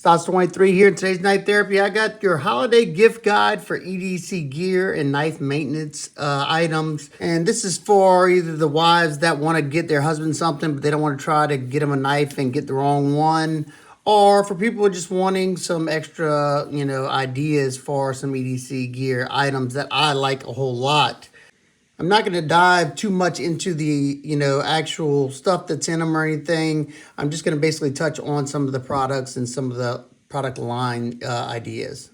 Stas23 here in today's Knife Therapy. I got your holiday gift guide for EDC gear and knife maintenance items. And this is for either the wives that want to get their husband something, but they don't want to try to get him a knife and get the wrong one. Or for people just wanting some extra, ideas for some EDC gear items that I like a whole lot. I'm not going to dive too much into the, actual stuff that's in them or anything. I'm just going to basically touch on some of the products and some of the product line ideas.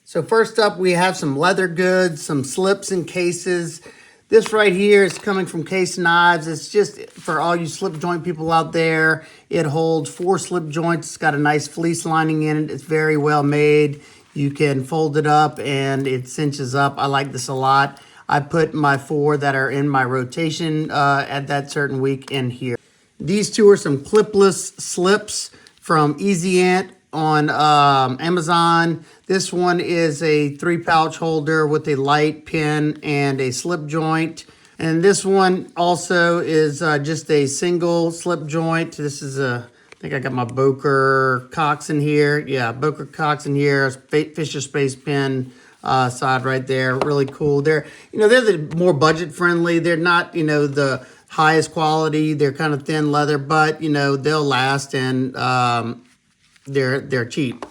So first up, we have some leather goods, some slips and cases. This right here is coming from Case Knives. It's just for all you slip joint people out there. It holds 4 slip joints. It's got a nice fleece lining in it. It's very well made. You can fold it up and it cinches up. I like this a lot. I put my 4 that are in my rotation at that certain week in here. These 2 are some clipless slips from Easyant on Amazon. This one is a 3-pouch holder with a light pin and a slip joint. And this one also is just a single slip joint. This is I think I got my Boker Cox in here. Yeah, Boker Cox in here. Fisher Space Pen side right there. Really cool. They're the more budget friendly. They're not, the highest quality. They're kind of thin leather, but they'll last, and they're cheap.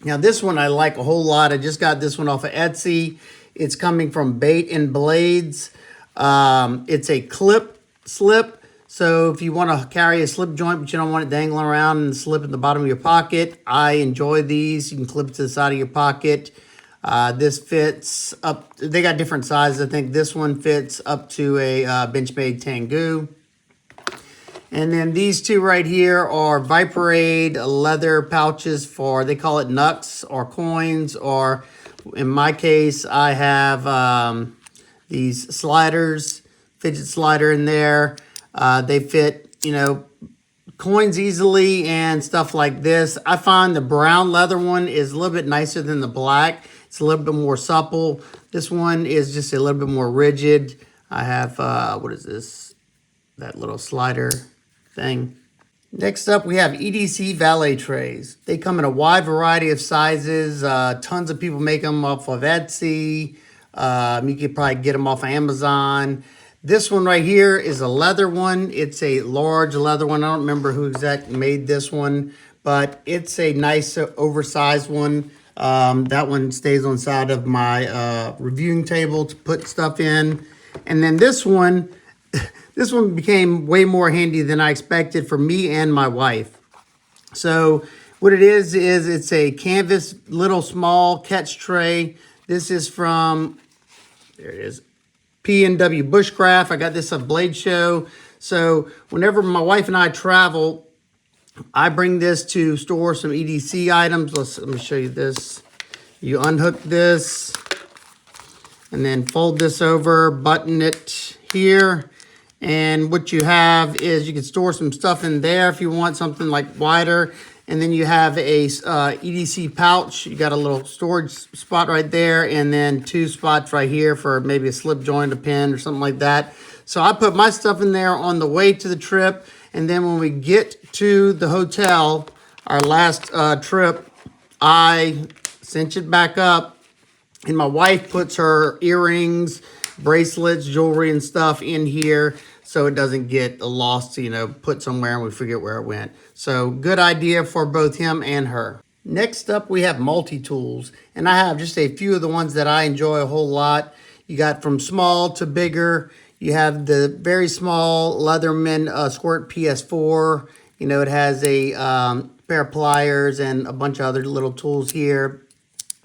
Now this one I like a whole lot. I just got this one off of Etsy. It's coming from Bait and Blades. It's a clip slip. So if you want to carry a slip joint, but you don't want it dangling around and slip in the bottom of your pocket, I enjoy these. You can clip it to the side of your pocket. This fits up. They got different sizes. I think this one fits up to a Benchmade Tengu. And then these 2 right here are Viperade leather pouches for, they call it nucks or coins, or in my case, I have these sliders, fidget slider in there. They fit, coins easily and stuff like this. I find the brown leather one is a little bit nicer than the black. It's a little bit more supple. This one is just a little bit more rigid. I have, what is this? That little slider thing. Next up, we have EDC Valet Trays. They come in a wide variety of sizes. Tons of people make them off of Etsy. You could probably get them off of Amazon. This one right here is a leather one. It's a large leather one. I don't remember who exactly made this one, but it's a nice oversized one. That one stays on the side of my reviewing table to put stuff in. And then this one became way more handy than I expected for me and my wife. So what it is it's a canvas little small catch tray. This is from, there it is, PNW Bushcraft. I got this at Blade Show. So whenever my wife and I travel, I bring this to store some EDC items. Let me show you this. You unhook this and then fold this over, button it here. And what you have is you can store some stuff in there if you want something like wider. And then you have a EDC pouch. You got a little storage spot right there, and then 2 spots right here for maybe a slip joint, a pen, or something like that. So I put my stuff in there on the way to the trip. And then when we get to the hotel, our last trip, I cinch it back up, and my wife puts her earrings, bracelets, jewelry, and stuff in here so it doesn't get lost, put somewhere and we forget where it went. So good idea for both him and her. Next up, we have Multitools, and I have just a few of the ones that I enjoy a whole lot. You got from small to bigger. You have the very small Leatherman Squirt PS4. It has a pair of pliers and a bunch of other little tools here.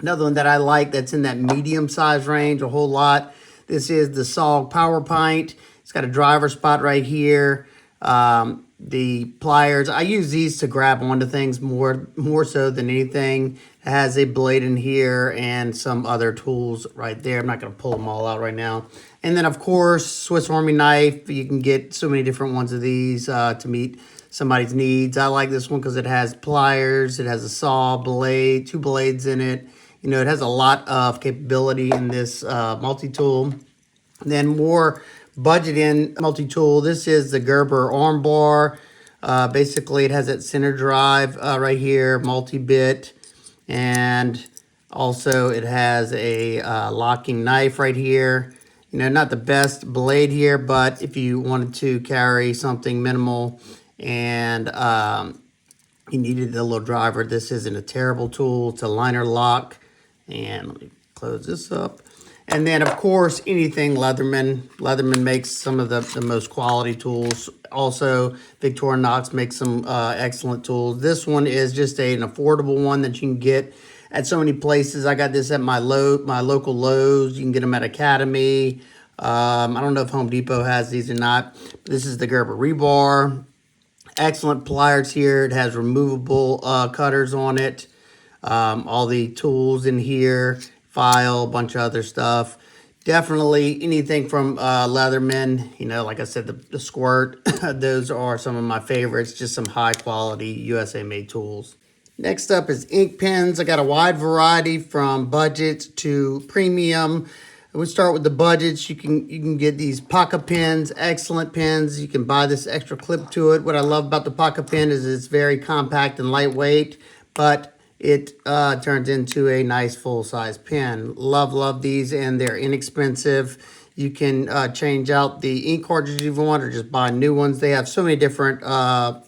Another one that I like that's in that medium size range a whole lot. This is the SOG Power Pint. It's got a driver spot right here. The pliers, I use these to grab onto things more so than anything. It has a blade in here and some other tools right there. I'm not going to pull them all out right now. And then, of course, Swiss Army knife. You can get so many different ones of these to meet somebody's needs. I like this one because it has pliers. It has a saw, blade, 2 blades in it. It has a lot of capability in this multi-tool. Then more budget in multi-tool. This is the Gerber arm bar. Basically, it has that center drive right here, multi-bit, and also it has a locking knife right here. You know, not the best blade here, but if you wanted to carry something minimal and you needed a little driver, this isn't a terrible tool. It's a liner lock. And let me close this up. And then, of course, anything Leatherman. Leatherman makes some of the most quality tools. Also, Victorinox makes some excellent tools. This one is just an affordable one that you can get at so many places. I got this at my local Lowe's. You can get them at Academy. I don't know if Home Depot has these or not. This is the Gerber rebar. Excellent pliers here. It has removable cutters on it. All the tools in here, file, a bunch of other stuff. Definitely anything from Leatherman. You know, like I said, the Squirt. Those are some of my favorites. Just some high quality USA made tools. Next up is ink pens. I got a wide variety from budget to premium. We start with the budgets. You can get these Pokka pens, excellent pens. You can buy this extra clip to it. What I love about the Pokka pen is it's very compact and lightweight, but it turns into a nice full-size pen. Love these, and they're inexpensive. You can change out the ink cartridge if you want, or just buy new ones. They have so many different color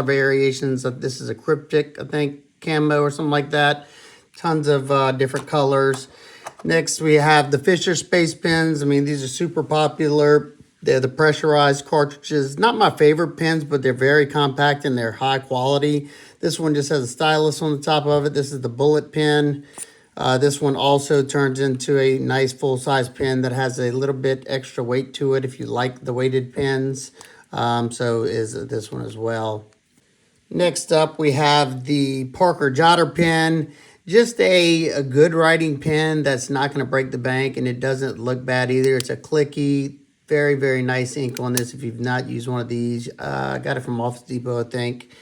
variations. This is a cryptic, I think, camo or something like that. Tons of different colors. Next, we have the Fisher Space Pens. I mean, these are super popular. They're the pressurized cartridges. Not my favorite pens, but they're very compact and they're high quality. This one just has a stylus on the top of it. This is the Bullet pen. This one also turns into a nice full-size pen that has a little bit extra weight to it if you like the weighted pens. So is this one as well. Next up, we have the Parker Jotter pen. Just a good writing pen that's not going to break the bank, and it doesn't look bad either. It's a clicky, very nice ink on this if you've not used one of these. I got it from Office Depot, I think.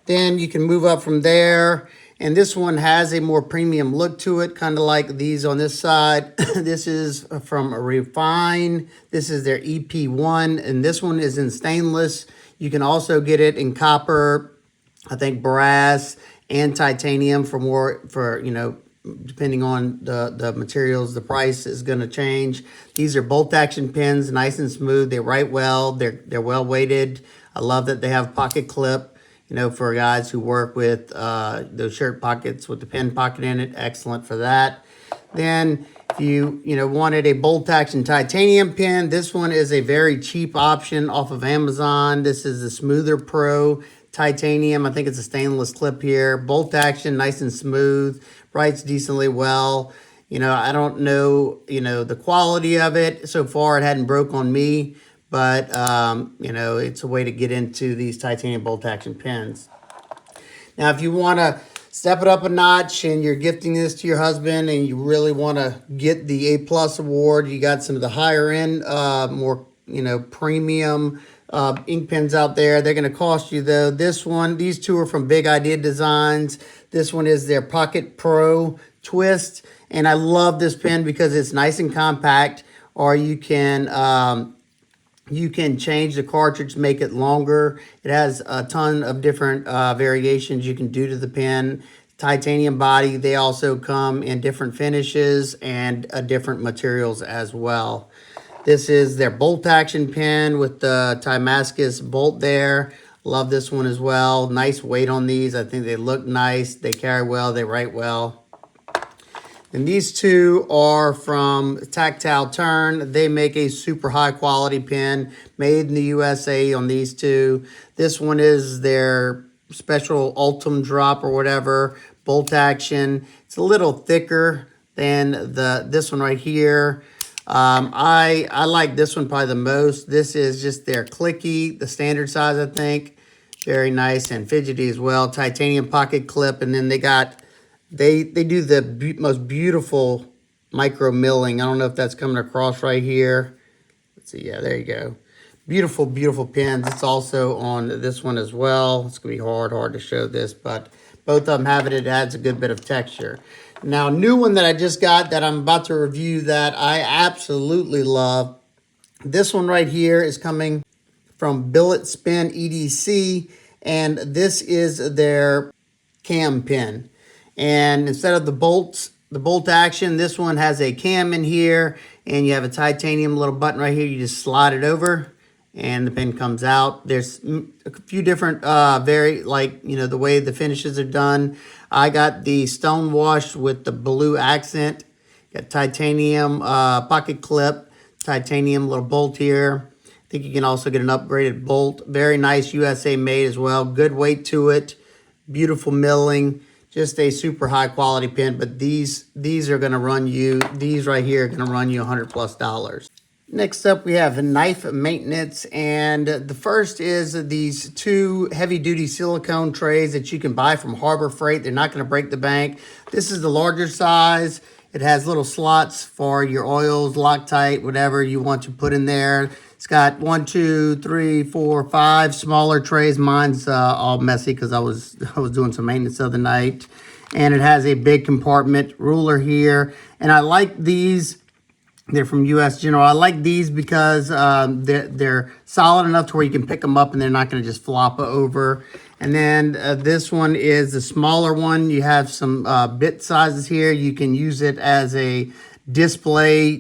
Then you can move up from there, and this one has a more premium look to it, kind of like these on this side. This is from Refine. This is their EP1, and this one is in stainless. You can also get it in copper, I think brass, and titanium for you know, depending on the materials, the price is going to change. These are bolt action pens, nice and smooth. They write well. They're well weighted. I love that they have pocket clip, you know, for guys who work with those shirt pockets with the pen pocket in it. Excellent for that. Then if you wanted a bolt action titanium pen, this one is a very cheap option off of Amazon. This is the SmootherPro titanium. I think it's a stainless clip here. Bolt action, nice and smooth, writes decently well. You know, I don't know, you know, the quality of it. So far, it hadn't broke on me, but, you know, it's a way to get into these titanium bolt action pens. Now, if you want to step it up a notch and you're gifting this to your husband and you really want to get the A+ award, you got some of the higher end, more, you know, premium ink pens out there. They're going to cost you though. These two are from Big Idea Designs. This one is their Pocket Pro Twist, and I love this pen because it's nice and compact. Or you can change the cartridge, make it longer. It has a ton of different variations you can do to the pen. Titanium body. They also come in different finishes and different materials as well. This is their bolt action pen with the Damascus bolt there. Love this one as well. Nice weight on these. I think they look nice. They carry well. They write well. And these two are from Tactile Turn. They make a super high quality pen made in the USA on these two. This one is their special Ultim drop or whatever, bolt action. It's a little thicker than this one right here. I like this one probably the most. This is just their clicky, the standard size, I think. Very nice and fidgety as well. Titanium pocket clip, and then they do the most beautiful micro milling. I don't know if that's coming across right here. Let's see. Yeah, there you go. Beautiful pens. It's also on this one as well. It's gonna be hard to show this, but both of them have it. It adds a good bit of texture. Now, new one that I just got that I'm about to review that I absolutely love. This one right here is coming from Billet Spin EDC, and this is their cam pin. And instead of the bolts, the bolt action, this one has a cam in here, and you have a titanium little button right here. You just slide it over and the pin comes out. There's a few different the way the finishes are done. I got the stone washed with the blue accent. Got titanium pocket clip, titanium little bolt here. I think you can also get an upgraded bolt. Very nice, USA made as well. Good weight to it. Beautiful milling. Just a super high quality pin. But these are going to run you, these right here are going to run you $100+. Next up, we have knife maintenance, and the first is these 2 heavy-duty silicone trays that you can buy from Harbor Freight. They're not going to break the bank. This is the larger size. It has little slots for your oils, Loctite, whatever you want to put in there. It's got 1, 2, 3, 4, 5 smaller trays. Mine's all messy because I was doing some maintenance the other night. And it has a big compartment ruler here. And I like these. They're from US General. I like these because they're solid enough to where you can pick them up and they're not going to just flop over. And then this one is the smaller one. You have some bit sizes here. You can use it as a display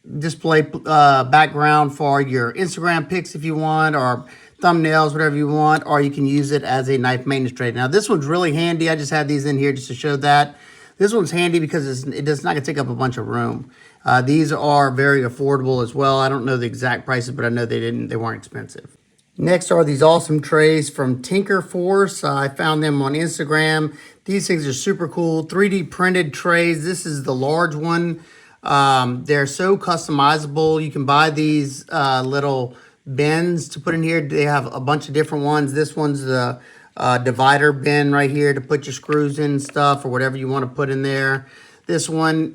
background for your Instagram pics if you want, or thumbnails, whatever you want, or you can use it as a knife maintenance tray. Now this one's really handy. I just had these in here just to show that. This one's handy because it's not going to take up a bunch of room. These are very affordable as well. I don't know the exact prices, but I know they weren't expensive. Next are these awesome trays from Tinker Force. I found them on Instagram. These things are super cool. 3D printed trays. This is the large one. They're so customizable. You can buy these little bins to put in here. They have a bunch of different ones. This one's the divider bin right here to put your screws in and stuff, or whatever you want to put in there. This one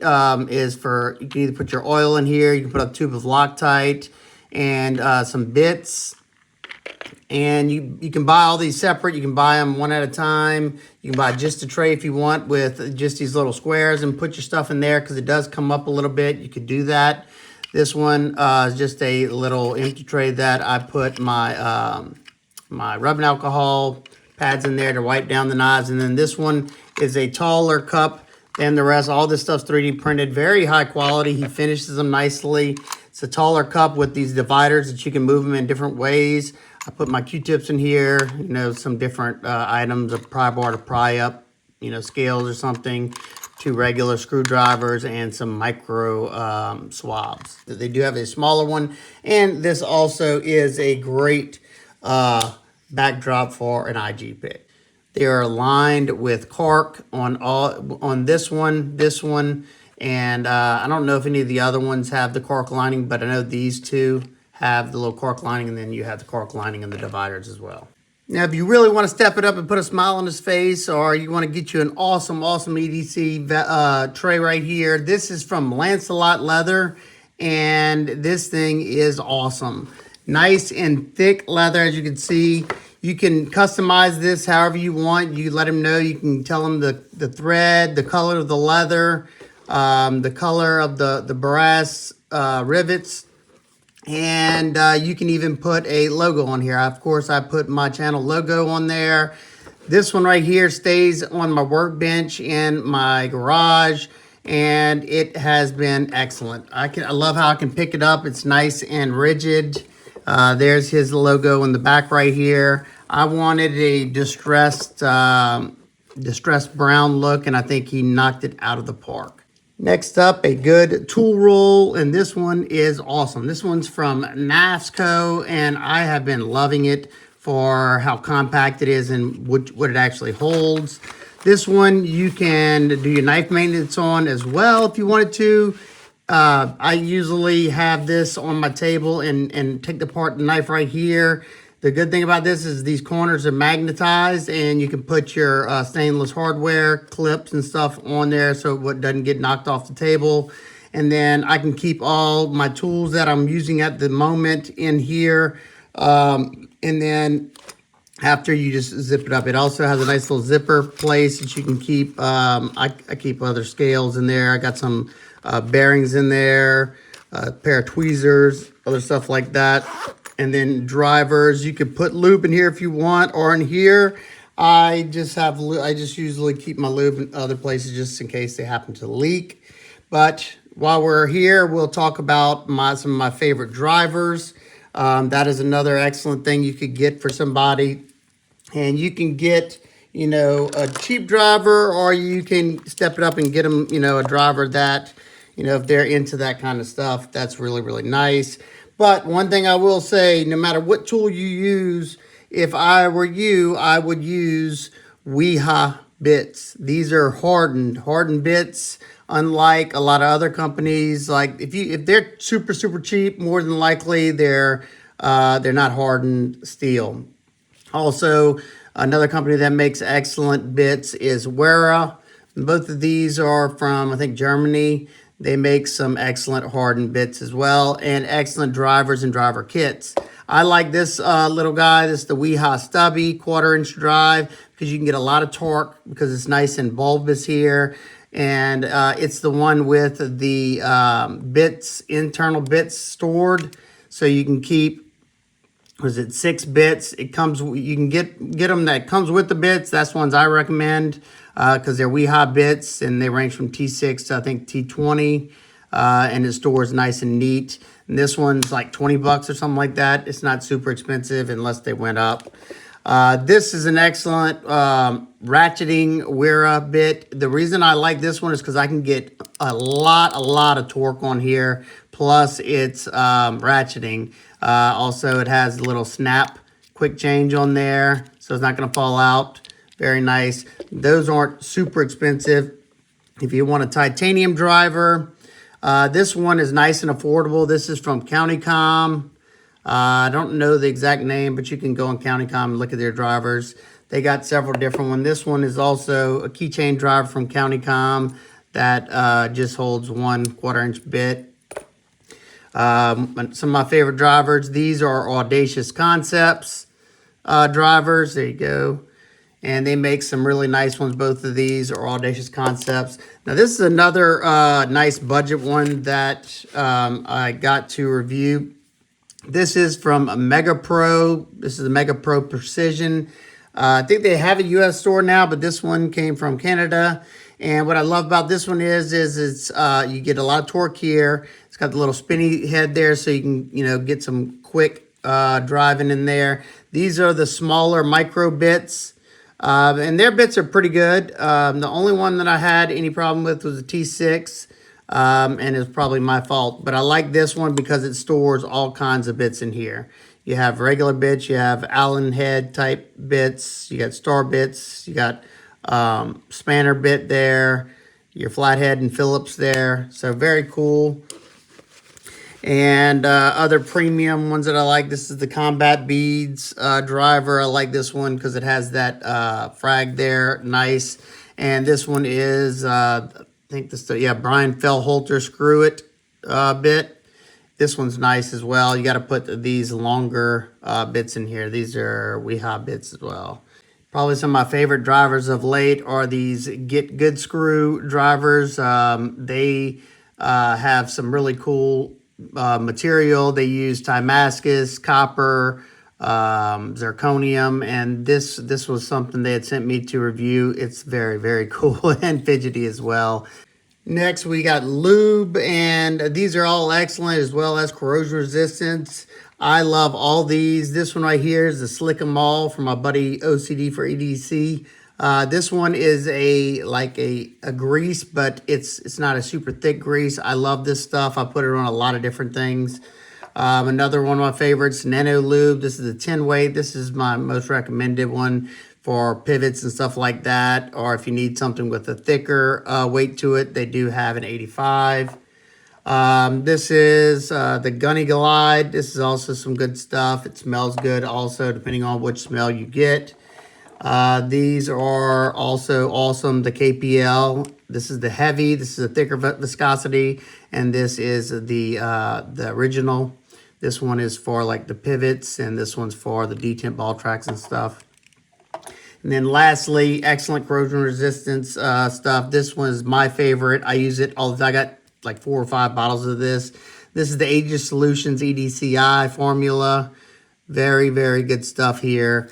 is for, you can either put your oil in here, you can put a tube of Loctite and some bits. And you can buy all these separate. You can buy them one at a time. You can buy just a tray if you want with just these little squares and put your stuff in there because it does come up a little bit. You could do that. This one is just a little empty tray that I put my my rubbing alcohol pads in there to wipe down the knives. And then this one is a taller cup than the rest. All this stuff's 3D printed, very high quality. He finishes them nicely. It's a taller cup with these dividers that you can move them in different ways. I put my Q-tips in here, you know, some different items, a pry bar to pry up, you know, scales or something, 2 regular screwdrivers, and some micro swabs. They do have a smaller one, and this also is a great backdrop for an IG pic. They are lined with cork on this one, and I don't know if any of the other ones have the cork lining, but I know these 2 have the little cork lining, and then you have the cork lining in the dividers as well. Now, if you really want to step it up and put a smile on his face, or you want to get you an awesome EDC tray right here, this is from Lancelot Leather, and this thing is awesome. Nice and thick leather, as you can see. You can customize this however you want. You let him know. You can tell him the thread, the color of the leather, the color of the brass rivets. And you can even put a logo on here. Of course, I put my channel logo on there. This one right here stays on my workbench in my garage, and it has been excellent. I love how I can pick it up. It's nice and rigid. There's his logo in the back right here. I wanted a distressed brown look, and I think he knocked it out of the park. Next up, a good tool roll, and this one is awesome. This one's from NAFSCO, and I have been loving it for how compact it is and what it actually holds. This one you can do your knife maintenance on as well if you wanted to. I usually have this on my table and take apart the knife right here. The good thing about this is these corners are magnetized, and you can put your stainless hardware clips and stuff on there so it doesn't get knocked off the table. And then I can keep all my tools that I'm using at the moment in here. And then after, you just zip it up. It also has a nice little zipper place that you can keep. I keep other scales in there. I got some bearings in there, a pair of tweezers, other stuff like that. And then drivers, you could put lube in here if you want, or in here. I just usually keep my lube in other places just in case they happen to leak. But while we're here, we'll talk about some of my favorite drivers. That is another excellent thing you could get for somebody. And you can get, you know, a cheap driver, or you can step it up and get them, you know, a driver that, you know, if they're into that kind of stuff, that's really, really nice. But one thing I will say, no matter what tool you use, if I were you, I would use Weha bits. These are hardened bits, unlike a lot of other companies. Like if they're super, super cheap, more than likely they're not hardened steel. Also, another company that makes excellent bits is Wera. Both of these are from, I think, Germany. They make some excellent hardened bits as well, and excellent drivers and driver kits. I like this little guy. This is the Weha Stubby 1/4-inch drive, because you can get a lot of torque because it's nice and bulbous here. And it's the one with the internal bits stored, so you can keep, was it 6 bits? It comes, you can get them that comes with the bits. That's ones I recommend because they're Weha bits, and they range from T6 to I think T20, and it stores nice and neat. And this one's like 20 bucks or something like that. It's not super expensive unless they went up. This is an excellent ratcheting Wera bit. The reason I like this one is because I can get a lot of torque on here. Plus it's ratcheting. Also, it has a little snap quick change on there, so it's not going to fall out. Very nice. Those aren't super expensive. If you want a titanium driver, this one is nice and affordable. This is from Countycom. I don't know the exact name, but you can go on Countycom and look at their drivers. They got several different ones. This one is also a keychain driver from Countycom that just holds 1 1/4-inch bit. Some of my favorite drivers, these are Audacious Concepts drivers. There you go. And they make some really nice ones. Both of these are Audacious Concepts. Now, this is another nice budget one that I got to review. This is from Mega Pro. This is a Mega Pro Precision. I think they have a U.S. store now, but this one came from Canada. And what I love about this one is it's you get a lot of torque here. It's got the little spinny head there, so you can, you know, get some quick driving in there. These are the smaller micro bits, and their bits are pretty good. The only one that I had any problem with was a T6, and it's probably my fault. But I like this one because it stores all kinds of bits in here. You have regular bits, you have Allen head type bits, you got star bits, you got spanner bit there, your flathead and Phillips there. So very cool. And other premium ones that I like, this is the Combat Beads driver. I like this one because it has that frag there, nice. And this one is, I think this, yeah, Brian Fellholter Screw It bit. This one's nice as well. You got to put these longer bits in here. These are Weha bits as well. Probably some of my favorite drivers of late are these Get Good Screw drivers. They have some really cool material. They use Damascus, copper, zirconium, and this was something they had sent me to review. It's very, very cool and fidgety as well. Next, we got Lube, and these are all excellent, as well as corrosion resistance. I love all these. This one right here is the Slick 'em All from my buddy OCD for EDC. This one is like a grease, but it's not a super thick grease. I love this stuff. I put it on a lot of different things. Another one of my favorites, Nano Lube. This is a 10 weight. This is my most recommended one for pivots and stuff like that. Or if you need something with a thicker weight to it, they do have an 85. This is the Gunny Glide. This is also some good stuff. It smells good also, depending on which smell you get. These are also awesome. The KPL. This is the heavy. This is a thicker viscosity, and this is the original. This one is for like the pivots, and this one's for the detent ball tracks and stuff. And then lastly, excellent corrosion resistance stuff. This one is my favorite. I use it all the time. I got like 4 or 5 bottles of this. This is the Aegis Solutions EDCI formula. Very, very good stuff here.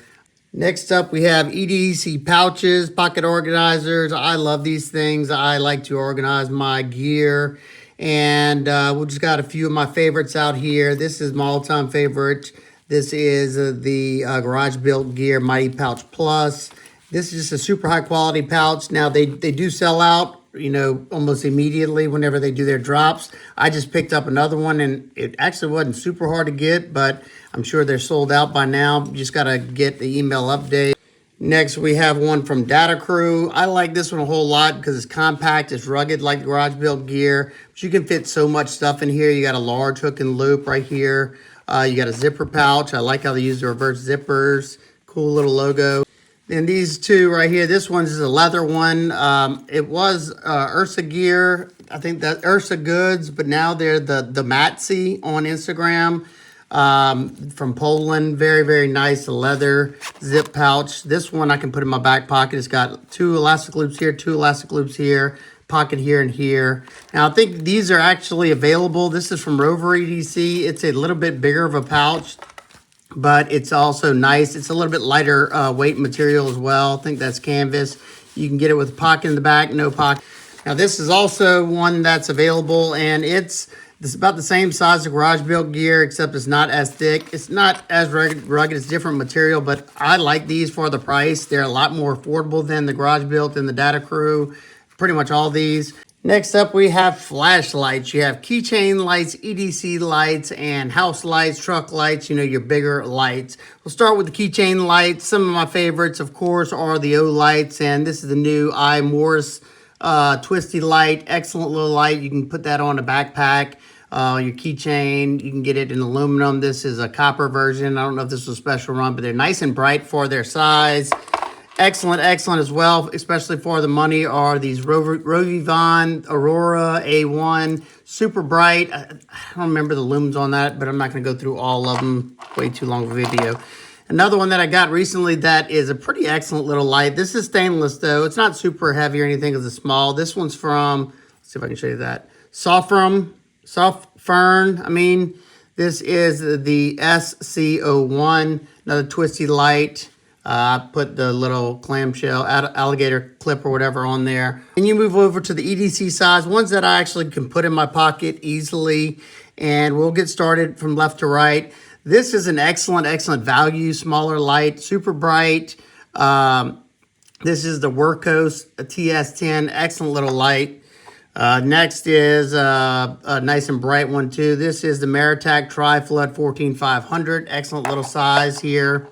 Next up, we have EDC pouches, pocket organizers. I love these things. I like to organize my gear. And we just got a few of my favorites out here. This is my all-time favorite. This is the Garage Built Gear Mighty Pouch Plus. This is just a super high quality pouch. Now, they do sell out, you know, almost immediately whenever they do their drops. I just picked up another one, and it actually wasn't super hard to get, but I'm sure they're sold out by now. You just got to get the email update. Next, we have one from Data Crew. I like this one a whole lot because it's compact, it's rugged like Garage Built Gear, but you can fit so much stuff in here. You got a large hook and loop right here. You got a zipper pouch. I like how they use the reverse zippers. Cool little logo. Then these two right here, this one's is a leather one. It was Ursa Gear, I think that Ursa Goods, but now they're the Matsy on Instagram from Poland. Very, very nice leather zip pouch. This one I can put in my back pocket. It's got 2 elastic loops here, 2 elastic loops here, pocket here and here. Now I think these are actually available. This is from Rover EDC. It's a little bit bigger of a pouch, but it's also nice. It's a little bit lighter weight material as well. I think that's canvas. You can get it with a pocket in the back, no pocket. Now this is also one that's available, and it's about the same size as Garage Built Gear, except it's not as thick. It's not as rugged. It's different material, but I like these for the price. They're a lot more affordable than the Garage Built and the Data Crew. Pretty much all these. Next up, we have flashlights. You have Keychain Lights, EDC lights, and house lights, truck lights, you know, your bigger lights. We'll start with the Keychain Lights. Some of my favorites, of course, are the O lights, and this is the new Morse twisty light. Excellent little light. You can put that on a backpack, your keychain. You can get it in aluminum. This is a copper version. I don't know if this was a special run, but they're nice and bright for their size. Excellent, excellent as well, especially for the money, are these Rovivon Aurora A1. Super bright. I don't remember the lumens on that, but I'm not going to go through all of them. Way too long of a video. Another one that I got recently that is a pretty excellent little light. This is stainless, though. It's not super heavy or anything. It's small. This one's from, let's see if I can show you that. Soft Fern. I mean, this is the SC01. Another twisty light. I put the little clamshell, alligator clip or whatever on there. And you move over to the EDC size, ones that I actually can put in my pocket easily. And we'll get started from left to right. This is an excellent, excellent value, smaller light, super bright. This is the Workhorse TS10, excellent little light. Next is a nice and bright one too. This is the Meritac Tri-Flood 14500, excellent little size here.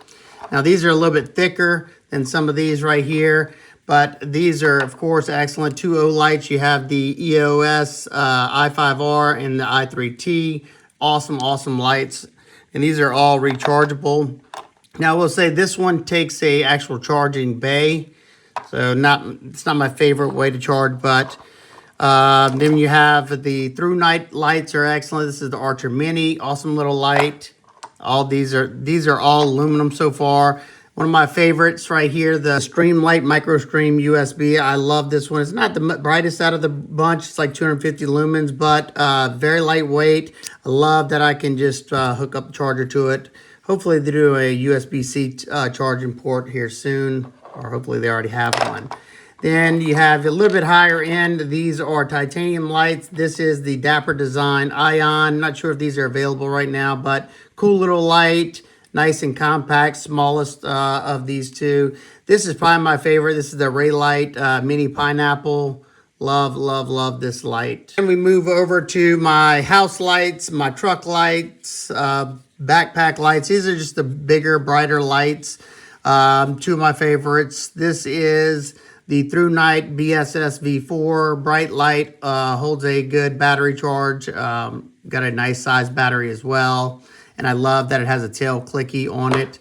Now, these are a little bit thicker than some of these right here, but these are, of course, excellent. 2 O lights. You have the EOS i5R and the i3T. Awesome, awesome lights. And these are all rechargeable. Now, I will say this one takes a actual charging bay. So, it's not my favorite way to charge, but then you have the through night lights are excellent. This is the Archer Mini. Awesome little light. All these are all aluminum so far. One of my favorites right here, the Streamlight Micro Stream USB. I love this one. It's not the brightest out of the bunch. It's like 250 lumens, but very lightweight. I love that I can just hook up the charger to it. Hopefully they do a USB-C charging port here soon, or hopefully they already have one. Then you have a little bit higher end. These are titanium lights. This is the Dapper Design Ion. Not sure if these are available right now, but cool little light, nice and compact, smallest of these two. This is probably my favorite. This is the Raylight Mini Pineapple. Love, love, love this light. And we move over to my house lights, my truck lights, backpack lights. These are just the bigger, brighter lights. 2 of my favorites. This is the Through Night BSS V4 bright light. Holds a good battery charge. Got a nice size battery as well. And I love that it has a tail clicky on it.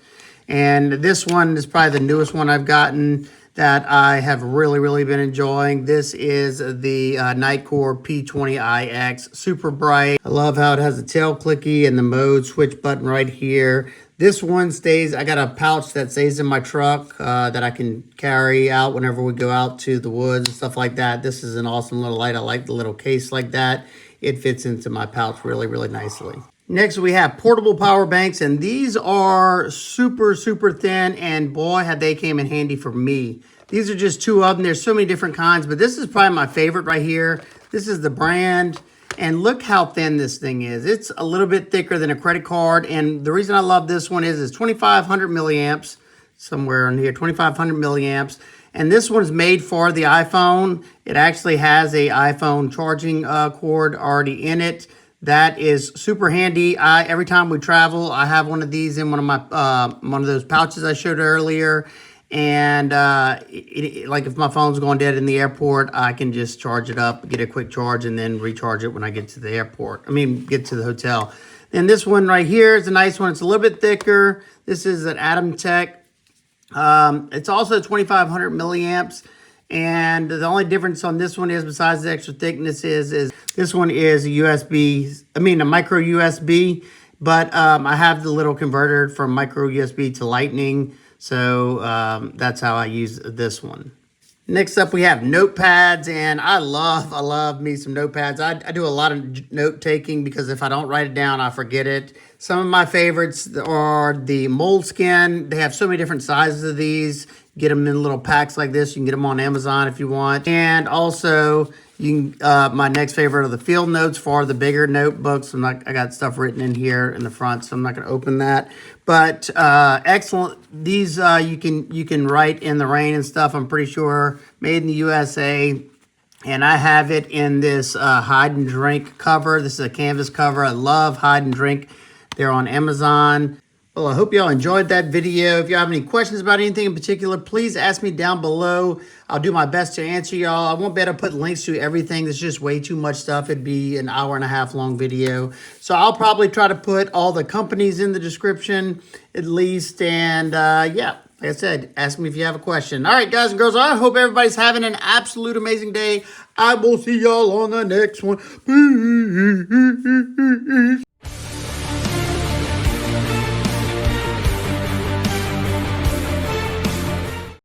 And this one is probably the newest one I've gotten that I have really, really been enjoying. This is the Nitecore P20iX. Super bright. I love how it has a tail clicky and the mode switch button right here. This one stays, I got a pouch that stays in my truck that I can carry out whenever we go out to the woods and stuff like that. This is an awesome little light. I like the little case like that. It fits into my pouch really, really nicely. Next, we have portable power banks, and these are super, super thin, and boy, have they came in handy for me. These are just two of them. There's so many different kinds, but this is probably my favorite right here. This is the brand, and look how thin this thing is. It's a little bit thicker than a credit card, and the reason I love this one is it's 2,500 milliamps, somewhere in here, 2,500 milliamps, and this one's made for the iPhone. It actually has a iPhone charging cord already in it. That is super handy. Every time we travel, I have one of these in one of my one of those pouches I showed earlier. And like if my phone's going dead in the airport, I can just charge it up, get a quick charge, and then recharge it when I get to the airport. Get to the hotel. And this one right here is a nice one. It's a little bit thicker. This is an Atom Tech. It's also 2,500 milliamps. And the only difference on this one is, besides the extra thickness, is this one is a micro USB, but I have the little converter from micro USB to Lightning, so that's how I use this one. Next up, we have Notepads, and I love me some Notepads. I do a lot of note taking because if I don't write it down, I forget it. Some of my favorites are the Moleskin. They have so many different sizes of these. Get them in little packs like this. You can get them on Amazon if you want. And also, you can, my next favorite are the field notes for the bigger notebooks. I got stuff written in here in the front, so I'm not going to open that. But excellent. These you can write in the rain and stuff. I'm pretty sure made in the USA. And I have it in this Hide and Drink cover. This is a canvas cover. I love Hide and Drink. They're on Amazon. Well, I hope y'all enjoyed that video. If you have any questions about anything in particular, please ask me down below. I'll do my best to answer y'all. I won't be able to put links to everything. There's just way too much stuff. It'd be an 1.5 hour long video. So I'll probably try to put all the companies in the description at least. And yeah, like I said, ask me if you have a question. All right, guys and girls, I hope everybody's having an absolute amazing day. I will see y'all on the next one. Peace.